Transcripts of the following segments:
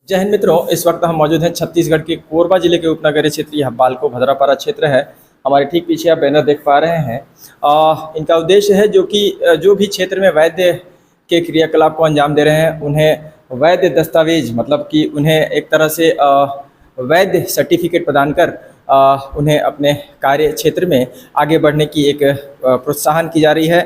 जय हिंद मित्रों, इस वक्त हम मौजूद हैं छत्तीसगढ़ के कोरबा जिले के उपनगरीय क्षेत्र, यह बालको भद्रापारा क्षेत्र है। हमारे ठीक पीछे आप बैनर देख पा रहे हैं। इनका उद्देश्य है जो भी क्षेत्र में वैद्य के क्रियाकलाप को अंजाम दे रहे हैं उन्हें वैद्य दस्तावेज मतलब कि उन्हें एक तरह से वैद्य सर्टिफिकेट प्रदान कर उन्हें अपने कार्य क्षेत्र में आगे बढ़ने की एक प्रोत्साहन की जा रही है,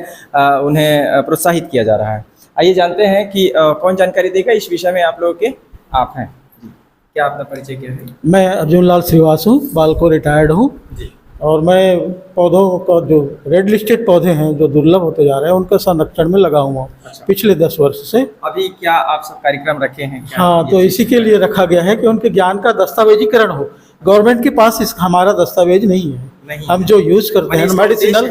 उन्हें प्रोत्साहित किया जा रहा है। आइए जानते हैं कि कौन जानकारी देगा इस विषय में। आप लोगों के आप हैं जी, क्या अपना परिचय क्या है? मैं अर्जुन लाल श्रीवास्तव बालको रिटायर्ड हूँ जी। और मैं पौधों का जो रेड लिस्टेड पौधे हैं जो दुर्लभ होते जा रहे हैं उनका संरक्षण में लगा हुआ हूँ। अच्छा। पिछले 10 वर्ष से। अभी क्या आप सब कार्यक्रम रखे हैं क्या? हाँ, तो इसी के लिए रखा गया है कि उनके ज्ञान का दस्तावेजीकरण हो। गवर्नमेंट के पास हमारा दस्तावेज नहीं है। हम जो यूज़ करते हैं मेडिसिनल,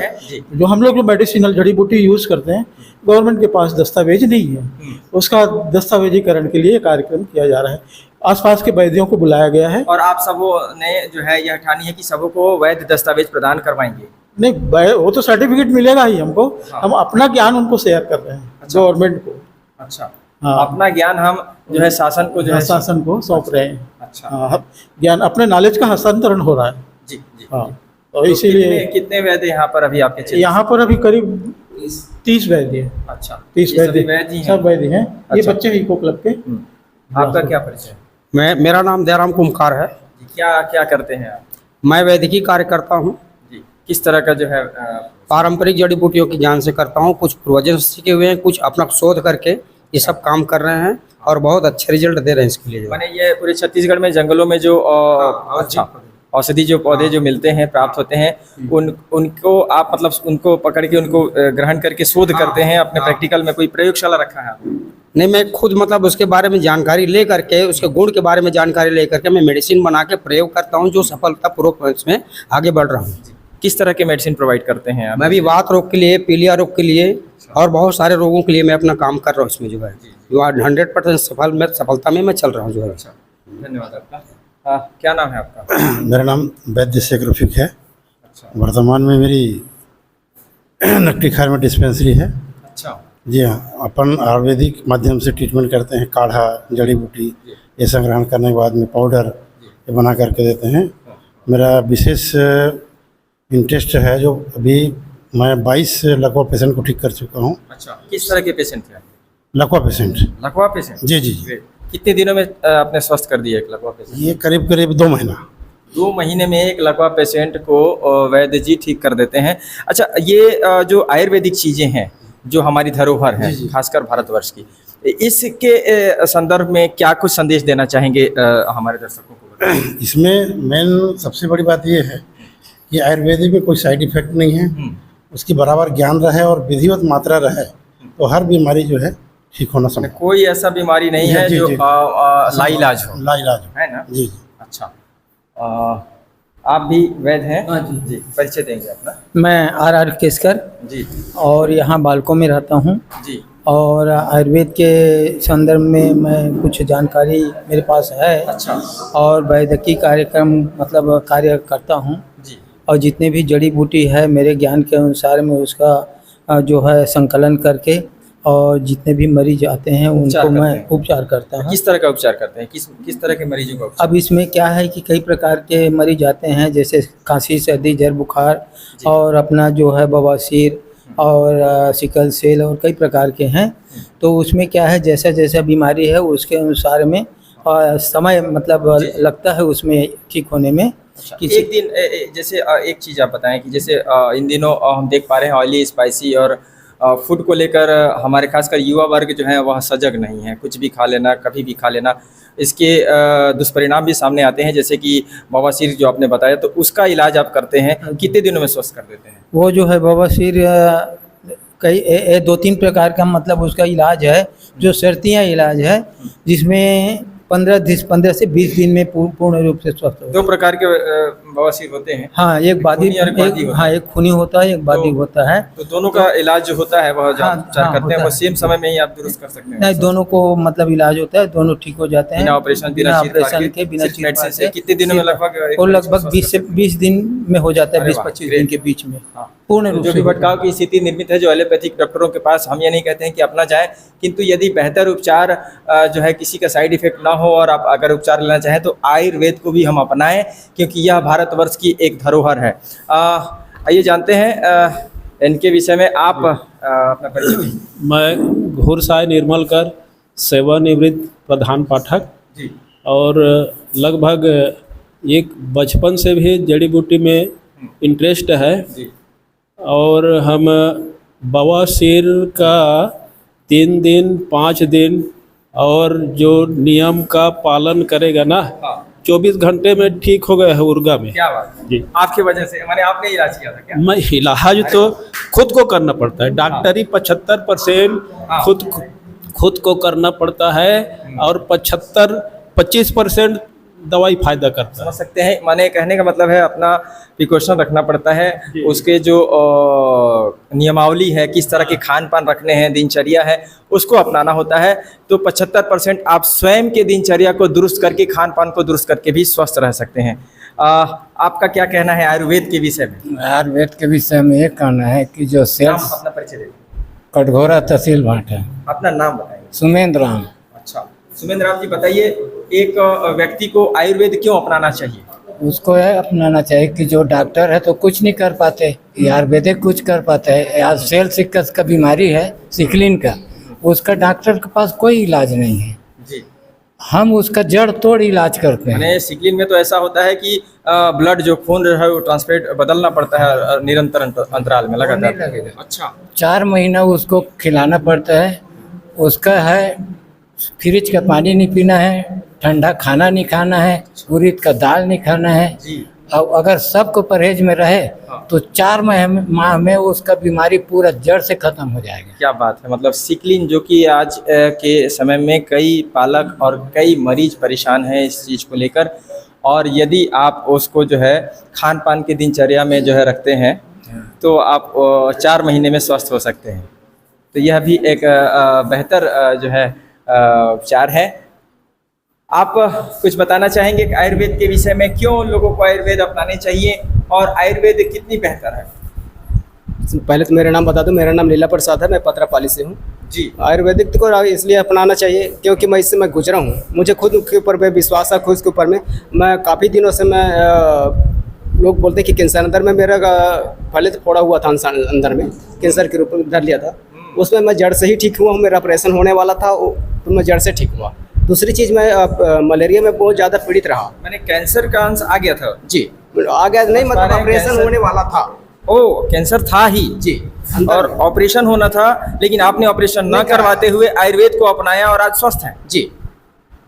जो हम लोग मेडिसिनल जड़ी बूटी यूज़ करते हैं, गवर्नमेंट के पास दस्तावेज नहीं है। उसका दस्तावेजीकरण के लिए कार्यक्रम किया जा रहा है। आसपास के वैद्यों को बुलाया गया है। और आप सबों ने जो है यह ठानी है कि सबों को वैध दस्तावेज प्रदान करवाएंगे? नहीं, वो तो सर्टिफिकेट मिलेगा ही हमको। हाँ। हम अपना ज्ञान उनको शेयर कर रहे हैं। अच्छा। गवर्नमेंट को। अच्छा। हाँ। अपना ज्ञान हम जो है शासन को जो है शासन को सौंप रहे हैं। अच्छा। हाँ, ज्ञान अपने नॉलेज का हस्तांतरण हो रहा है। जी जी। हाँ, तो इसीलिए कितने वैद्य यहाँ पर अभी आपके क्षेत्र? यहाँ पर अभी करीब 30 वैद्य हैं। अच्छा, 30 ये सभी वैद्य हैं? सब वैद्य हैं। ये अच्छा। बच्चे हैं इको क्लब के। आपका क्या परिचय? मेरा नाम दयाराम कुमकार है। जी, क्या क्या करते हैं आप? मैं वैद्यकीय कार्य करता हूँ। जी, किस तरह का जो है पारंपरिक जड़ी बूटियों की ज्ञान से करता हूँ। कुछ पूर्वजों से सीखे हुए हैं, कुछ अपना शोध करके ये सब काम कर रहे हैं और बहुत अच्छे रिजल्ट दे रहे हैं इसके लिए। माने ये पूरे छत्तीसगढ़ में जंगलों में जो अच्छा औषधि जो पौधे जो मिलते हैं, प्राप्त होते हैं, उनको आप मतलब उनको पकड़ के उनको ग्रहण करके शोध करते हैं अपने प्रैक्टिकल में? कोई प्रयोगशाला रखा है आपने? नहीं, मैं खुद मतलब उसके बारे में जानकारी ले करके, उसके गुण के बारे में जानकारी ले करके मैं मेडिसिन बना के प्रयोग करता हूँ, जो सफलतापूर्वक इसमें आगे बढ़ रहा हूँ। किस तरह के मेडिसिन प्रोवाइड करते हैं आप? मैं भी वात रोग के लिए, पीलिया रोग के लिए और बहुत सारे रोगों के लिए मैं अपना काम कर रहा हूँ इसमें जो है। जो 100% सफलता में मैं चल रहा हूँ जो है। अच्छा, धन्यवाद आपका। क्या नाम है आपका? मेरा नाम वैद्य शेख रफीक है। अच्छा। वर्तमान में मेरी नकटी खार में डिस्पेंसरी है। अच्छा। जी हाँ, अपन आयुर्वेदिक माध्यम से ट्रीटमेंट करते हैं। काढ़ा, जड़ी बूटी ये संग्रहण करने के बाद में पाउडर ये बना करके देते हैं। मेरा विशेष इंटरेस्ट है जो अभी मैं 22 लकवा पेशेंट को ठीक कर चुका हूँ। अच्छा, किस तरह के पेशेंट थे? लकवा पेशेंट। लकवा पेशेंट? जी जी जी। कितने दिनों में आपने स्वस्थ कर दिया एक लकवा पेशेंट? ये करीब करीब 2 महीना। 2 महीने में एक लकवा पेशेंट को वैद्य जी ठीक कर देते हैं। अच्छा, ये जो आयुर्वेदिक चीज़ें हैं जो हमारी धरोहर है खासकर भारतवर्ष की, इसके संदर्भ में क्या कुछ संदेश देना चाहेंगे हमारे दर्शकों को? इसमें मेन सबसे बड़ी बात ये है कि आयुर्वेदिक में कोई साइड इफेक्ट नहीं है। उसकी बराबर ज्ञान रहे और विधिवत मात्रा रहे तो हर बीमारी जो है ठीक होना संभव। कोई ऐसा बीमारी नहीं है जो लाइलाज हो? लाइलाज है ना? जी जी। अच्छा, आप भी वैद्य हैं? हाँ जी। जी, परिचय देंगे अपना? मैं आर केसकर जी और यहाँ बालको में रहता हूँ। जी। और आयुर्वेद के संदर्भ में मैं कुछ जानकारी मेरे पास है। अच्छा। और वैद्यकीय कार्यक्रम मतलब कार्य करता हूँ। जी। और जितने भी जड़ी बूटी है मेरे ज्ञान के अनुसार मैं उसका जो है संकलन करके और जितने भी मरीज आते हैं उनको मैं उपचार करता हूँ। किस तरह का उपचार करते हैं? किस तरह के मरीजों का उपचार? अब इसमें क्या है कि कई प्रकार के मरीज आते हैं, जैसे खांसी, सर्दी, जर, बुखार और अपना जो है बवासीर और सिकल सेल और कई प्रकार के हैं। तो उसमें क्या है, जैसा जैसा बीमारी है उसके अनुसार में समय मतलब लगता है उसमें ठीक होने में। अच्छा, एक दिन जैसे एक चीज़ आप बताएं कि जैसे इन दिनों हम देख पा रहे हैं ऑयली, स्पाइसी और फूड को लेकर हमारे खासकर युवा वर्ग जो है वह सजग नहीं है। कुछ भी खा लेना, कभी भी खा लेना, इसके दुष्परिणाम भी सामने आते हैं, जैसे कि बवासीर जो आपने बताया, तो उसका इलाज आप करते हैं, कितने दिनों में स्वस्थ कर देते हैं? वो जो है बवासीर कई 2-3 प्रकार का मतलब उसका इलाज है, जो शर्तियाँ इलाज है, जिसमें 15 से 20 दिन में पूर्ण रूप से स्वस्थ हो। 2 प्रकार के बवासीर होते हैं। हाँ, एक बादी, खूनी और एक बादी होता है। हाँ, एक खूनी होता है, एक बादी होता है। तो दोनों का इलाज जो होता है वह हाँ, उपचार हाँ, करते हैं, होता वो है। सेम समय में ही आप दुरुस्त कर सकते हैं? नहीं, दोनों को मतलब इलाज होता है, दोनों ठीक हो जाते हैं बिना ऑपरेशन, बिना बिना चीर-फाड़ ऑपरेशन के, बिना सिर्फ चीर मेडिसिन फाड़ से के। कितने दिनों में लगभग एक वो मरीज को लगभग स्वस्थ 20 से करते हैं? 20 दिन में हो जाता है, अरे 20-25 वाह, दिन के बीच में हाँ। पूर्ण तो रूप जो से भी हो भटकाव की स्थिति निर्मित है, जो एलोपैथिक डॉक्टरों के पास, हम ये नहीं कहते हैं कि अपना जाएं, किंतु यदि बेहतर उपचार जो है किसी का साइड इफेक्ट ना हो और आप अगर उपचार लेना चाहें तो आयुर्वेद को भी हम अपनाएं, क्योंकि यह भारतवर्ष की एक धरोहर है। आइए जानते हैं इनके विषय में। आप अपना परिचय दीजिए। मैं घुरसाय निर्मलकर, सेवानिवृत्त प्रधान पाठक, जी और लगभग एक बचपन से भी जड़ी बूटी में इंटरेस्ट है। जी और हम बवासीर का 3 दिन 5 दिन और जो नियम का पालन करेगा ना, हाँ, 24 घंटे में ठीक हो गए है उर्गा में। क्या बात है। जी, आपकी वजह से, माने आपने इलाज किया था क्या? मैं इलाज तो खुद को करना पड़ता है, डॉक्टरी 75% हाँ। खुद को करना पड़ता है और 25% दवाई फायदा करता समझ है। सकते हैं, माने कहने का मतलब है अपना प्रिकॉशन रखना पड़ता है, उसके जो नियमावली है, किस तरह के खान पान रखने हैं, दिनचर्या है, उसको अपनाना होता है। तो 75% आप स्वयं के दिनचर्या को दुरुस्त करके, खान पान को दुरुस्त करके भी स्वस्थ रह सकते हैं। आपका क्या कहना है आयुर्वेद के विषय में? आयुर्वेद के विषय में ये कहना है कि जो नाम, सेल्स अपना परिचय दीजिए। कटघोरा तहसील भाट है, अपना नाम बताइए। सुमेंद्र राम। अच्छा, सुमेंद्र राम जी, बताइए एक व्यक्ति को आयुर्वेद क्यों अपनाना चाहिए? उसको है अपनाना चाहिए कि जो डॉक्टर है तो कुछ नहीं कर पाते, ये आयुर्वेदिक कुछ कर पाता है। आज सेल सिक्कस का बीमारी है, सिकलिन का, उसका डॉक्टर के पास कोई इलाज नहीं है, जी, हम उसका जड़ तोड़ इलाज करते हैं। मैंने सिकलिन में तो ऐसा होता है कि ब्लड जो खून है वो ट्रांसपेट बदलना पड़ता है निरंतर अंतराल में, लगातार। नहीं लगेगा। अच्छा, 4 महीना उसको खिलाना पड़ता है। उसका है फ्रिज का पानी नहीं पीना है, ठंडा खाना नहीं खाना है, उड़द का दाल नहीं खाना है। जी, और अगर सबको परहेज में रहे तो 4 माह में उसका बीमारी पूरा जड़ से खत्म हो जाएगा। क्या बात है। मतलब सिकलिन, जो कि आज के समय में कई पालक और कई मरीज परेशान हैं इस चीज़ को लेकर, और यदि आप उसको जो है खान पान की दिनचर्या में जो है रखते हैं तो आप 4 महीने में स्वस्थ हो सकते हैं। तो यह भी एक बेहतर जो है उपचार है। आप कुछ बताना चाहेंगे कि आयुर्वेद के विषय में, क्यों लोगों को आयुर्वेद अपनाने चाहिए और आयुर्वेद कितनी बेहतर है? पहले तो मेरा नाम बता दूं, मेरा नाम लीला प्रसाद है, मैं पत्रापाली से हूँ। जी, आयुर्वेदिक को इसलिए अपनाना चाहिए क्योंकि मैं इससे मैं गुजरा हूँ, मुझे खुद के ऊपर में विश्वास है, खुद के ऊपर में। मैं काफ़ी दिनों से मैं लोग बोलते हैं कि कैंसर अंदर में मेरा पहले तो फोड़ा हुआ था, अंदर में कैंसर के रूप में धर लिया था, उसमें मैं जड़ से ही ठीक हुआ हूँ। मेरा ऑपरेशन होने वाला था तो मैं जड़ से ठीक हुआ। दूसरी चीज़, मैं मलेरिया में बहुत ज़्यादा पीड़ित रहा। मैंने कैंसर का अंश आ गया था। जी, आ गया नहीं, मतलब ऑपरेशन होने वाला था। ओ, कैंसर था ही जी, और ऑपरेशन होना था, लेकिन आपने ऑपरेशन ना करवाते हुए आयुर्वेद को अपनाया और आज स्वस्थ हैं। जी,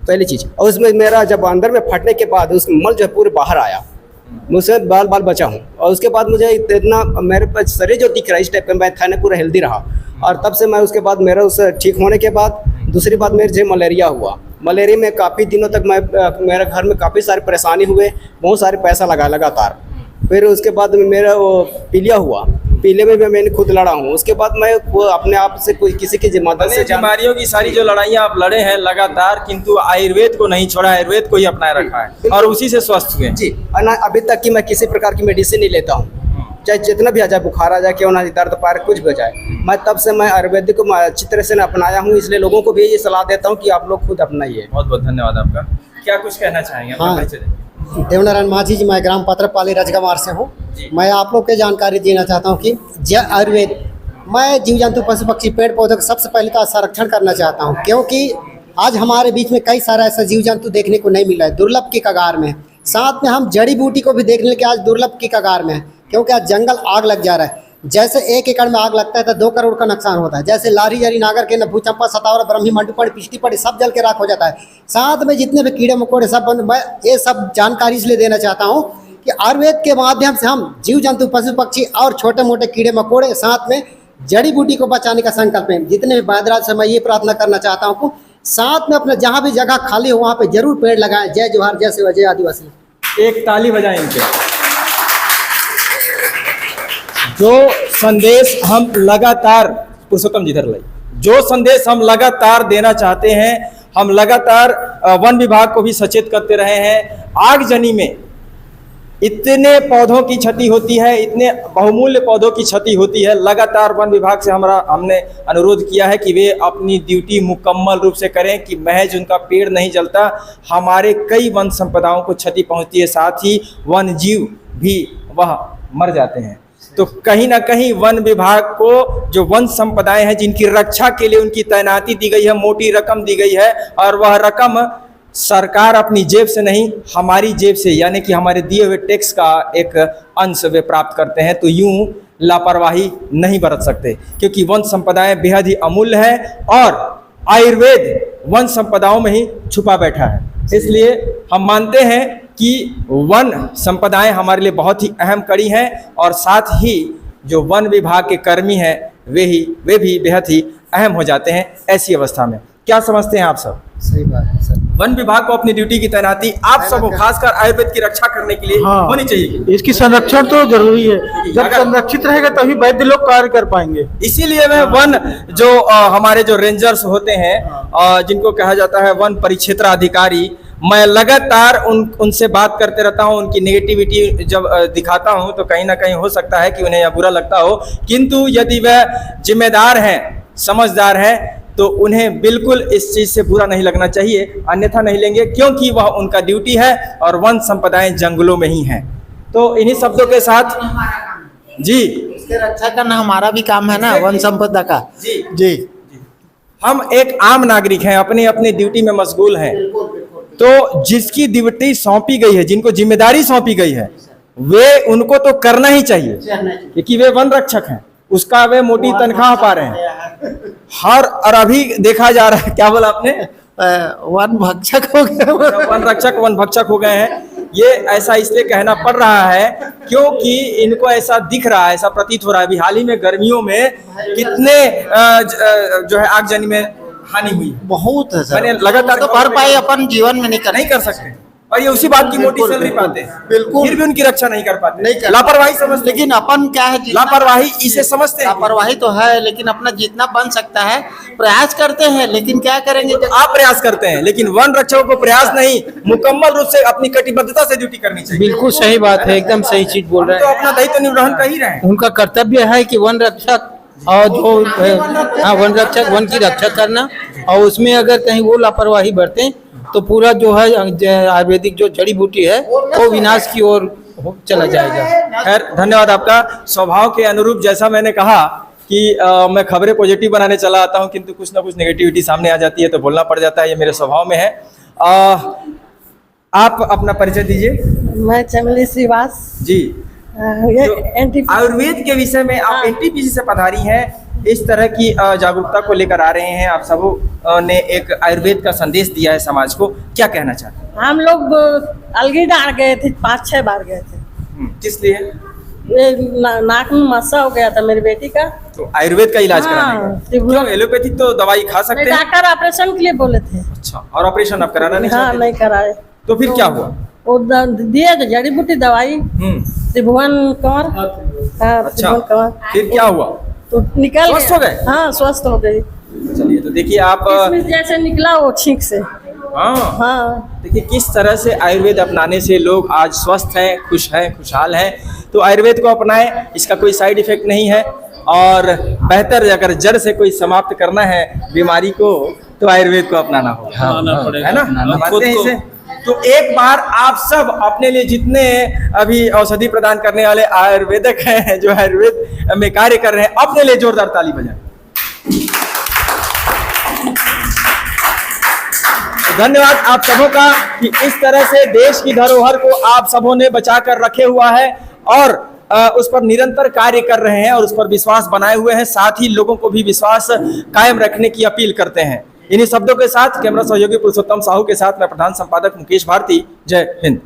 पहली चीज़। और उसमें मेरा जब अंदर में फटने के बाद उसका मल जो है पूरे बाहर आया, मुझसे बाल बचा हूँ। और उसके बाद मुझे इतना मेरे पास शरीर जो दिख रहा है इस टाइप का, मैं था पूरा हेल्दी रहा। और तब से मैं उसके बाद मेरा उस ठीक होने के बाद दूसरी बात मेरे जो मलेरिया हुआ, मलेरिया में काफ़ी दिनों तक मैं मेरे घर में काफ़ी सारी परेशानी हुए, बहुत सारे पैसा लगा लगातार। फिर उसके बाद मेरा वो पीलिया हुआ, पीले में भी मैंने खुद लड़ा हूँ। उसके बाद मैं वो अपने आप से कोई किसी की मदद से बीमारियों की सारी जो लड़ाइयाँ आप लड़े हैं लगातार, किंतु आयुर्वेद को नहीं छोड़ा, आयुर्वेद को ही अपनाए रखा है और उसी से स्वस्थ हुए। जी, और ना अभी तक कि मैं किसी प्रकार की मेडिसिन नहीं लेता हूँ, चाहे जितना भी आ जाए, बुखार आ जाए, क्यों ना दर्द पार कुछ भी हो जाए, मैं तब से मैं आयुर्वेदिक को अच्छी तरह से अपनाया हूँ। इसलिए लोगों को भी ये सलाह देता हूँ कि आप लोग खुद अपनाइए। बहुत बहुत धन्यवाद आपका। क्या कुछ कहना चाहेंगे? अपना हाँ। परिचय दें। देवनारायण माझी जी, मैं ग्राम पत्रपाली रजगंवार से हूँ। जी। मैं आप लोग को जानकारी देना चाहता हूँ कि आयुर्वेद, मैं जीव जंतु पशु पक्षी पेड़ पौधों का सबसे पहले तो संरक्षण करना चाहता हूँ, क्योंकि आज हमारे बीच में कई सारा ऐसा जीव जंतु देखने को नहीं मिल रहा है, दुर्लभ की कगार में। साथ में हम जड़ी बूटी को भी देखने के आज दुर्लभ की कगार में है, क्योंकि आज जंगल आग लग जा रहा है। जैसे 1 एकड़ में आग लगता है तो 2 करोड़ का नुकसान होता है। जैसे लारी जरी नागर के भूचंपा सतावरा ब्रह्मी मंडूपड़ी पिछटी पड़ी सब जल के राख हो जाता है। साथ में जितने भी कीड़े मकोड़े सब बंद, मैं ये सब जानकारी इसलिए देना चाहता हूँ कि आयुर्वेद के माध्यम से हम जीव जंतु पशु पक्षी और छोटे मोटे कीड़े मकोड़े, साथ में जड़ी बूटी को बचाने का संकल्प है। जितने भी बादराज से मैं ये प्रार्थना करना चाहता हूँ, साथ में अपने जहाँ भी जगह खाली हो वहाँ पे जरूर पेड़ लगाएं। जय जोहार, जय शिव, जय आदिवासी। एक ताली बजाएं इनके। जो संदेश हम लगातार, पुरुषोत्तम जी इधर लाइए, जो संदेश हम लगातार देना चाहते हैं, हम लगातार वन विभाग को भी सचेत करते रहे हैं। आगजनी में इतने पौधों की क्षति होती है, इतने बहुमूल्य पौधों की क्षति होती है। लगातार वन विभाग से हमने अनुरोध किया है कि वे अपनी ड्यूटी मुकम्मल रूप से करें, कि महज उनका पेड़ नहीं जलता, हमारे कई वन संपदाओं को क्षति पहुंचती है, साथ ही वन जीव भी वह मर जाते हैं। तो कहीं ना कहीं वन विभाग को जो वन संपदाएं हैं जिनकी रक्षा के लिए उनकी तैनाती दी गई है, मोटी रकम दी गई है, और वह रकम सरकार अपनी जेब से नहीं, हमारी जेब से, यानी कि हमारे दिए हुए टैक्स का एक अंश वे प्राप्त करते हैं। तो यूं लापरवाही नहीं बरत सकते, क्योंकि वन संपदाएं बेहद ही अमूल्य है और आयुर्वेद वन संपदाओं में ही छुपा बैठा है। इसलिए हम मानते हैं कि वन संपदाएं हमारे लिए बहुत ही अहम कड़ी हैं, और साथ ही जो वन विभाग के कर्मी हैं वे भी बेहद ही अहम हो जाते हैं ऐसी अवस्था में। क्या समझते हैं आप सब? सही बात है सर। वन विभाग को अपनी ड्यूटी की तैनाती आप सब खासकर आयुर्वेद की रक्षा करने के लिए होनी चाहिए। इसकी संरक्षण तो जरूरी है, जब संरक्षित रहेगा तभी वैद्य लोग कार्य कर पाएंगे। इसीलिए मैं वन जो हमारे जो रेंजर्स होते हैं, जिनको कहा जाता है वन परिक्षेत्र अधिकारी, मैं लगातार उनसे बात करते रहता हूं। उनकी नेगेटिविटी जब दिखाता हूं तो कहीं ना कहीं हो सकता है कि उन्हें यह बुरा लगता हो, किंतु यदि वह जिम्मेदार हैं, समझदार हैं, तो उन्हें बिल्कुल इस चीज़ से बुरा नहीं लगना चाहिए, अन्यथा नहीं लेंगे, क्योंकि वह उनका ड्यूटी है और वन संपदाएं जंगलों में ही हैं। तो इन्हीं शब्दों के साथ जी, इसके रक्षा करना हमारा भी काम है ना, वन संपदा का। जी जी, हम एक आम नागरिक हैं, अपनी अपनी ड्यूटी में मशगूल हैं। तो जिसकी ड्यूटी सौंपी गई है, जिनको जिम्मेदारी सौंपी गई है, वे उनको तो करना ही चाहिए, क्योंकि वे वन रक्षक हैं, उसका वे मोटी तनख्वाह पा रहे हैं। और अभी देखा जा रहा है, क्या बोला आपने? वन भक्षक हो गए, वन रक्षक वन भक्षक हो गए हैं। ये ऐसा इसलिए कहना पड़ रहा है क्योंकि इनको ऐसा दिख रहा है, ऐसा प्रतीत हो रहा है। अभी हाल ही में गर्मियों में कितने जो है आगजनी में हानि हुई, बहुत है सर। मैंने लगातार तो भरपाई अपन जीवन में नहीं कर सकते, और ये उसी बात की मोटी सैलरी पाते हैं, बिल्कुल। फिर भी उनकी रक्षा नहीं कर पाते, नहीं कर लापरवाही समझते। लेकिन अपन क्या है, लापरवाही इसे समझते हैं। लापरवाही तो है, लेकिन अपना जितना बन सकता है प्रयास करते हैं, लेकिन क्या करेंगे? आप प्रयास करते हैं, लेकिन वन रक्षकों को प्रयास नहीं, मुकम्मल रूप से अपनी कटिबद्धता से ड्यूटी करनी चाहिए। बिल्कुल सही बात है, एकदम सही चीज बोल रहे तो हैं। अपना दायित्व निर्वहन कर ही रहे हैं। उनका कर्तव्य है कि वन रक्षक और जो वन रक्षक वन की रक्षा करना, और उसमें अगर कहीं वो लापरवाही बरतें तो पूरा जो है आयुर्वेदिक जो जड़ी बूटी है वो विनाश की ओर चला जाएगा। खैर, धन्यवाद आपका। स्वभाव के अनुरूप जैसा मैंने कहा कि मैं खबरें पॉजिटिव बनाने चला आता हूं, किंतु कुछ ना कुछ नेगेटिविटी सामने आ जाती है तो बोलना पड़ जाता है, ये मेरे स्वभाव में है। आप अपना परिचय दीजिए। मैं चमली श्रीवास जी, ये आयुर्वेद के विषय में आप एनटीपीसी से पधारी हैं, इस तरह की जागरूकता को लेकर आ रहे हैं। आप सबों ने एक आयुर्वेद का संदेश दिया है समाज को, क्या कहना चाहते हैं? हम लोग अलगीडार गए थे, 5-6 बार गए थे। किस लिए? ये नाक में मस्सा हो गया था मेरी बेटी का, तो आयुर्वेद का इलाज कराने। क्यों एलोपैथिक तो दवाई खा सकते हैं? डॉक्टर ऑपरेशन के लिए बोले थे। अच्छा, और ऑपरेशन आप कराना नहीं हाँ, चाहते? नहीं कराए। तो फिर क्या हुआ? वो दिए तो जड़ी बूटी दवाई, त्रिभुवन कंवर। हाँ, अच्छा, त्रिभुवन कंवर। फिर क्या हुआ? तो निकल स्वस्थ हो गए? हाँ, स्वस्थ हो गई। चलिए, तो देखिए आप इसमें जैसे निकला वो छींक से। हाँ, हाँ, देखिए किस तरह से आयुर्वेद अपनाने से लोग आज स्वस्थ हैं, खुश हैं, खुशहाल हैं। तो आयुर्वेद को अपनाएं, इसका कोई साइड इफेक्ट नहीं है, और बेहतर अगर जड़ से कोई समाप्त करना है बीमारी को तो आयुर्वेद को अपनाना होगा, है ना? मानते हैं इसे? तो एक बार आप सब अपने लिए जितने अभी औषधि प्रदान करने वाले आयुर्वेदक हैं, जो आयुर्वेद में कार्य कर रहे हैं, अपने लिए जोरदार ताली बजाएं। धन्यवाद आप सबों का कि इस तरह से देश की धरोहर को आप सबों ने बचा कर रखे हुआ है और उस पर निरंतर कार्य कर रहे हैं और उस पर विश्वास बनाए हुए हैं। साथ ही लोगों को भी विश्वास कायम रखने की अपील करते हैं। इन्हीं शब्दों के साथ कैमरा सहयोगी पुरुषोत्तम साहू के साथ मैं प्रधान संपादक मुकेश भारती। जय हिंद।